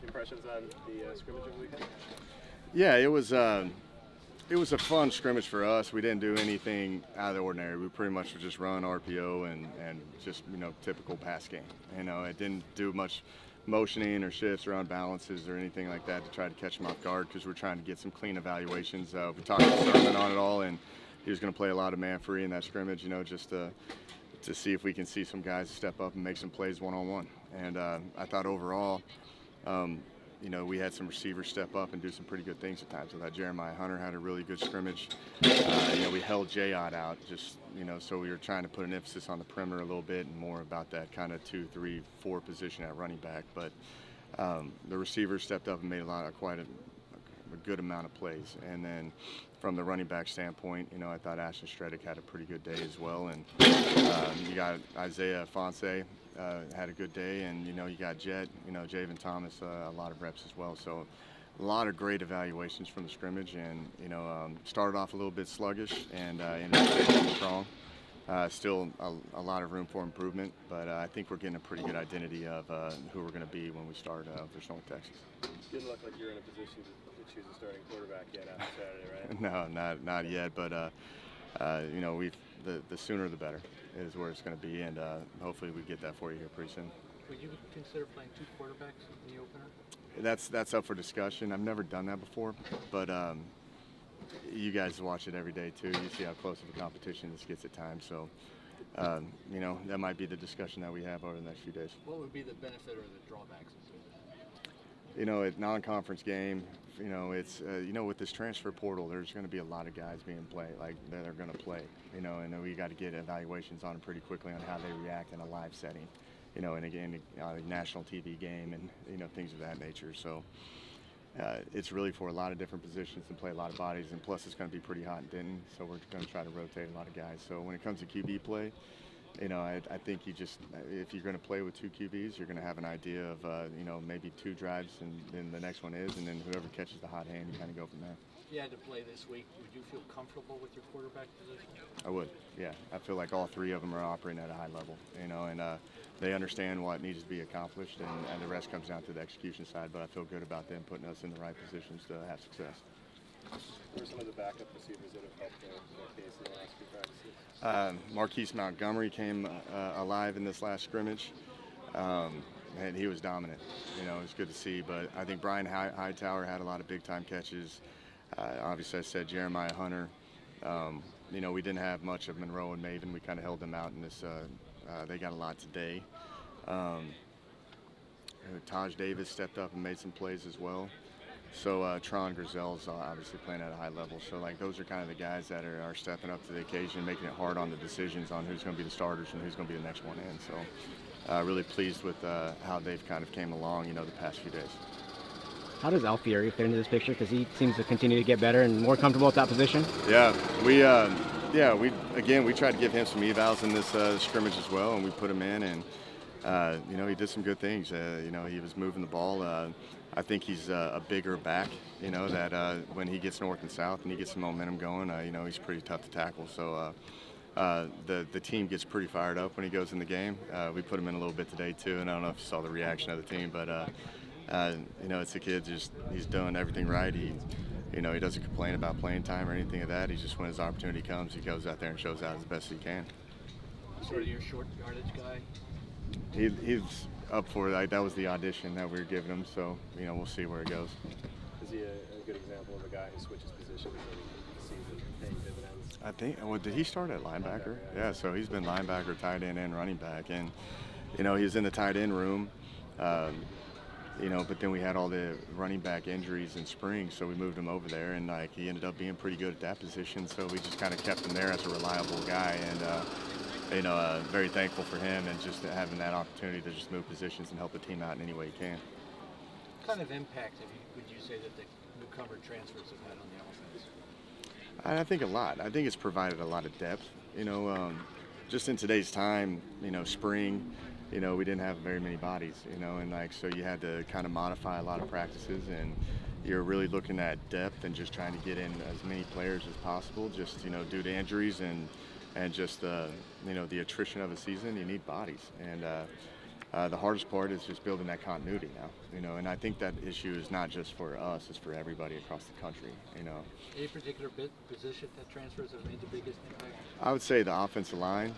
Impressions on the scrimmage of the weekend? Yeah, it was a fun scrimmage for us. We didn't do anything out of the ordinary. We pretty much would just run RPO and just typical pass game. It didn't do much motioning or shifts around balances or anything like that to try to catch them off guard because we're trying to get some clean evaluations. We talked to Sermon on it all, and he was going to play a lot of man free in that scrimmage. Just to see if we can see some guys step up and make some plays one-on-one. And I thought overall, we had some receivers step up and do some pretty good things at times. I thought Jeremiah Hunter had a really good scrimmage. We held J-Odd out just, so we were trying to put an emphasis on the perimeter a little bit and more about that kind of 2, 3, 4 position at running back. But the receivers stepped up and made quite a good amount of plays. And then from the running back standpoint, I thought Ashton Stredick had a pretty good day as well. And you got Isaiah Fonse had a good day, and you got Jet, Javen Thomas, a lot of reps as well. So a lot of great evaluations from the scrimmage, and started off a little bit sluggish and ended up strong. Still a lot of room for improvement, but I think we're getting a pretty good identity of who we're going to be when we start versus North Texas. Didn't look like you're in a position to choose a starting quarterback yet after Saturday, right? No, not yet, but the sooner the better is where it's going to be, and hopefully we get that for you here pretty soon. Would you consider playing 2 quarterbacks in the opener? That's up for discussion. I've never done that before, but you guys watch it every day too. You see how close of a competition this gets at times. So, that might be the discussion that we have over the next few days. What would be the benefit or the drawbacks of doing that? At non-conference game, it's with this transfer portal, there's going to be a lot of guys being played, like they're going to play, and we got to get evaluations on them pretty quickly on how they react in a live setting, and again, a national TV game and things of that nature. So it's really for a lot of different positions and play a lot of bodies, and plus it's going to be pretty hot in Denton, so we're going to try to rotate a lot of guys. So when it comes to QB play, I think if you're going to play with 2 QBs, you're going to have an idea of, maybe 2 drives, and then the next one is, and then whoever catches the hot hand, you kind of go from there. If you had to play this week, would you feel comfortable with your quarterback position? I would, yeah. I feel like all 3 of them are operating at a high level, and they understand what needs to be accomplished, and the rest comes down to the execution side, but I feel good about them putting us in the right positions to have success. Who are some of the backup receivers that have helped their case in the last few practices? Marquise Montgomery came alive in this last scrimmage, and he was dominant. It was good to see. But I think Brian Hightower had a lot of big-time catches. Obviously, I said Jeremiah Hunter. We didn't have much of Monroe and Maven. We kind of held them out in this. They got a lot today. Taj Davis stepped up and made some plays as well. So Tron Grizel's obviously playing at a high level. So those are kind of the guys that are stepping up to the occasion, making it hard on the decisions on who's going to be the starters and who's going to be the next one in. So really pleased with how they've kind of came along, the past few days. How does Alfieri fit into this picture? Because he seems to continue to get better and more comfortable at that position. Yeah, we tried to give him some evals in this scrimmage as well, and we put him in, and he did some good things. He was moving the ball. I think he's a bigger back, that when he gets north and south and he gets some momentum going, he's pretty tough to tackle. So the team gets pretty fired up when he goes in the game. We put him in a little bit today too, and I don't know if you saw the reaction of the team, but it's a kid, he's doing everything right. He doesn't complain about playing time or anything of that. He just, when his opportunity comes, he goes out there and shows out as best he can. Sort of your short yardage guy? He's up for it. That was the audition that we were giving him, so we'll see where it goes. Is he a good example of a guy who switches positions and sees it paying dividends? I think. Did he start at linebacker? Yeah, so he's been linebacker, tight end, and running back, and he was in the tight end room. But then we had all the running back injuries in spring, so we moved him over there, and he ended up being pretty good at that position. So we just kind of kept him there as a reliable guy, and very thankful for him and just having that opportunity to just move positions and help the team out in any way he can. What kind of impact would you say that the newcomer transfers have had on the offense? I think a lot. I think it's provided a lot of depth. Just in today's time, spring. We didn't have very many bodies, and so you had to kind of modify a lot of practices, and you're really looking at depth and just trying to get in as many players as possible, just due to injuries and just the attrition of a season. You need bodies, and The hardest part is just building that continuity now, you know, and I think that issue is not just for us, it's for everybody across the country, you know. Any particular position that transfers have made the biggest impact? I would say the offensive line,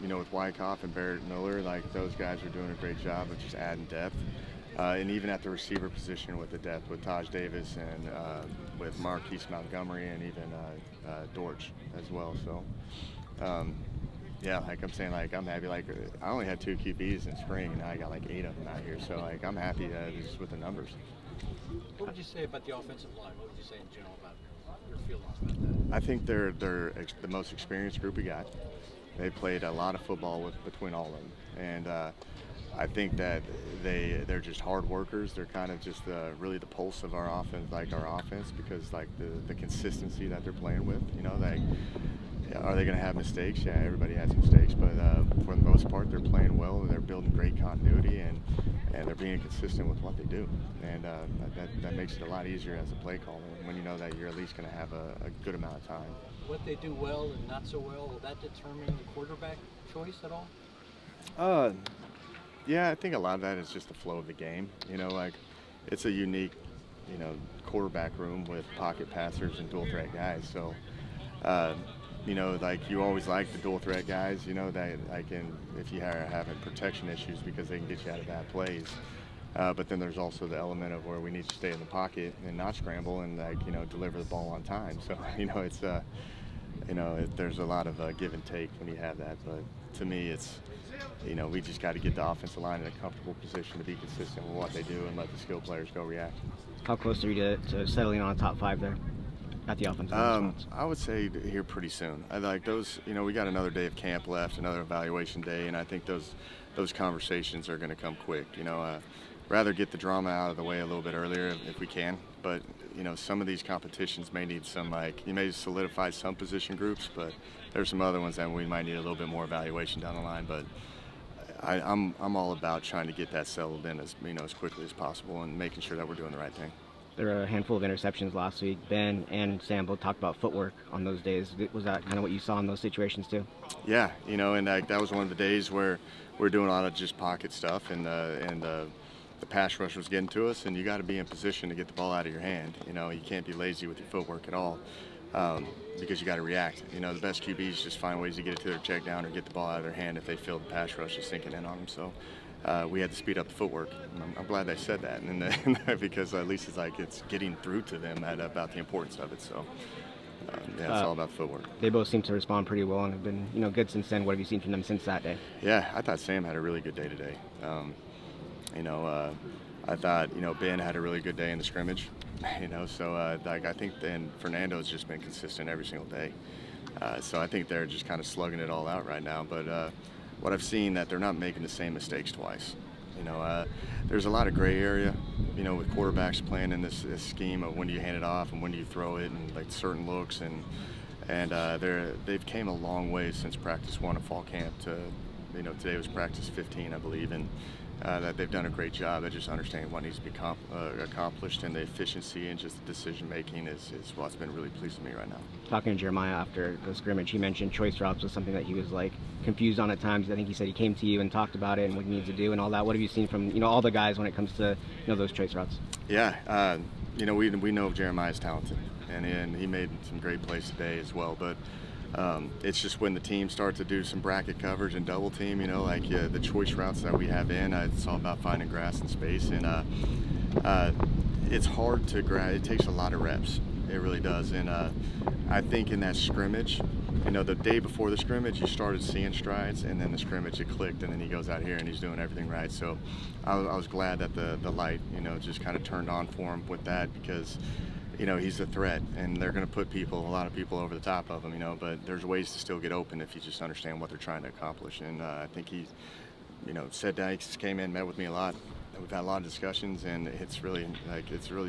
you know, with Wyckoff and Barrett Miller, like those guys are doing a great job of just adding depth. And even at the receiver position with the depth with Taj Davis and with Marquise Montgomery and even Dortch as well. So, yeah, like I'm saying, like I'm happy. Like I only had 2 QBs in spring, and now I got like 8 of them out here. So like I'm happy just with the numbers. What would you say about the offensive line? What would you say in general about your feelings about that? I think they're the most experienced group we got. They played a lot of football between all of them, and I think that they're just hard workers. They're kind of just really the pulse of our offense, because like the consistency that they're playing with. You know, are they going to have mistakes? Yeah, everybody has mistakes, but for the most part, they're playing well. They're building great continuity, and they're being consistent with what they do, and that makes it a lot easier as a play caller when you know that you're at least going to have a good amount of time. What they do well and not so well, will that determine the quarterback choice at all? Yeah, I think a lot of that is just the flow of the game. You know, like it's a unique, you know, quarterback room with pocket passers and dual threat guys. So, you know, like you always like the dual threat guys, you know, that if you are having protection issues because they can get you out of bad plays. But then there's also the element of where we need to stay in the pocket and not scramble and you know, deliver the ball on time. So, you know, it's, you know, there's a lot of give and take when you have that. But to me, it's, you know, we just got to get the offensive line in a comfortable position to be consistent with what they do and let the skill players go react. How close are you to settling on a top 5 there at the offensive line? I would say here pretty soon. I like those, you know, we got another day of camp left, another evaluation day, and I think those conversations are going to come quick. You know, rather get the drama out of the way a little bit earlier if we can, but you know, some of these competitions may need some, like, you may solidify some position groups, but there's some other ones that we might need a little bit more evaluation down the line. But I'm all about trying to get that settled in as, you know, as quickly as possible and making sure that we're doing the right thing. There were a handful of interceptions last week. Ben and Sam both talked about footwork on those days. Was that kind of what you saw in those situations too? Yeah, you know, and that was one of the days where we're doing a lot of just pocket stuff, and the pass rush was getting to us, and you got to be in position to get the ball out of your hand. You know, you can't be lazy with your footwork at all, because you got to react. You know, the best QBs just find ways to get it to their check down or get the ball out of their hand if they feel the pass rush is sinking in on them. So we had to speed up the footwork. I'm glad they said that, and because at least it's like it's getting through to them about the importance of it. So yeah, it's all about the footwork. They both seem to respond pretty well and have been, you know, good since then. What have you seen from them since that day? Yeah, I thought Sam had a really good day today. You know, I thought, you know, Ben had a really good day in the scrimmage. You know, so like I think then Fernando's just been consistent every single day. So I think they're just kind of slugging it all out right now. But what I've seen, that they're not making the same mistakes twice. You know, there's a lot of gray area, you know, with quarterbacks playing in this scheme of when do you hand it off and when do you throw it, and like certain looks, and they've came a long way since practice 1 of fall camp to, you know, today was practice 15, I believe, and that they've done a great job at just understanding what needs to be accomplished, and the efficiency and just the decision making is what's been really pleasing me right now. Talking to Jeremiah after the scrimmage, he mentioned choice routes was something that he was like confused on at times. I think he said he came to you and talked about it and what he needs to do and all that. What have you seen from, you know, all the guys when it comes to, you know, those choice routes? Yeah, you know, we know Jeremiah's talented, and he made some great plays today as well, but it's just when the team starts to do some bracket coverage and double team, you know, like the choice routes that we have in, it's all about finding grass and space, and it's hard to it takes a lot of reps. It really does. And I think in that scrimmage, you know, the day before the scrimmage, you started seeing strides, and then the scrimmage, it clicked, and then he goes out here and he's doing everything right. So I was glad that the light, you know, just kind of turned on for him with that, because you know, he's a threat, and they're going to put a lot of people over the top of him, you know, but there's ways to still get open if you just understand what they're trying to accomplish. And I think he, you know, said that, he just came in, met with me a lot. We've had a lot of discussions, and it's really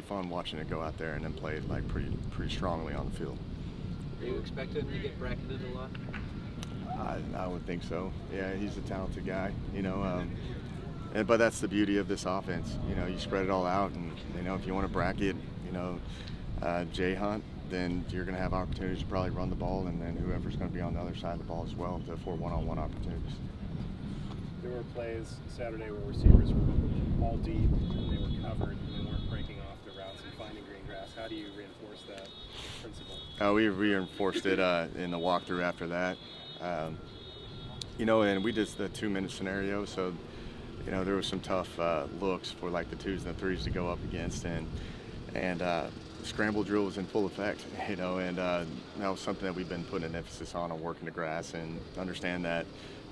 fun watching it go out there and then play like pretty strongly on the field. Do you expect him to get bracketed a lot? I would think so. Yeah, he's a talented guy, you know. But that's the beauty of this offense. You know, you spread it all out, and you know, if you want to bracket, you know, Jay Hunt, then you're going to have opportunities to probably run the ball, and then whoever's going to be on the other side of the ball as well for one-on-one opportunities. there were plays Saturday where receivers were all deep and they were covered and they weren't breaking off the routes and finding green grass. How do you reinforce that principle? We reinforced it in the walkthrough after that. You know, and we did the 2-minute scenario, so you know there were some tough looks for like the 2s and the 3s to go up against, and scramble drill was in full effect. You know, and that was something that we've been putting an emphasis on working the grass, and understand that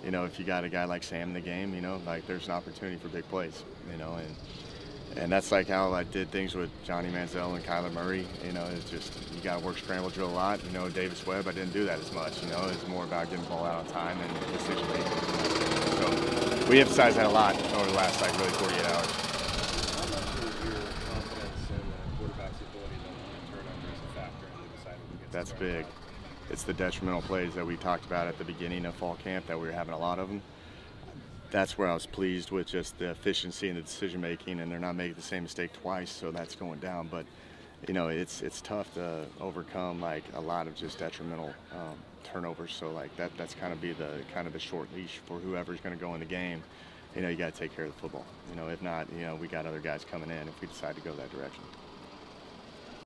you know if you got a guy like Sam in the game, you know, like there's an opportunity for big plays. You know, and that's like how I did things with Johnny Manziel and Kyler Murray. You know, it's just you got to work scramble drill a lot. You know, Davis Webb, I didn't do that as much. You know, it's more about getting the ball out on time and decision making. So we emphasized that a lot over the last like really 48 hours. How much is your confidence in the quarterback's ability to limit turnovers a factor in deciding who gets That's the big. It's the detrimental plays that we talked about at the beginning of fall camp that we were having a lot of them. That's where I was pleased with just the efficiency and the decision making, and they're not making the same mistake twice, so that's going down. But you know, it's tough to overcome like a lot of just detrimental turnovers. So like that's kind of the short leash for whoever's going to go in the game. You know, you got to take care of the football. You know, if not, you know, we got other guys coming in if we decide to go that direction.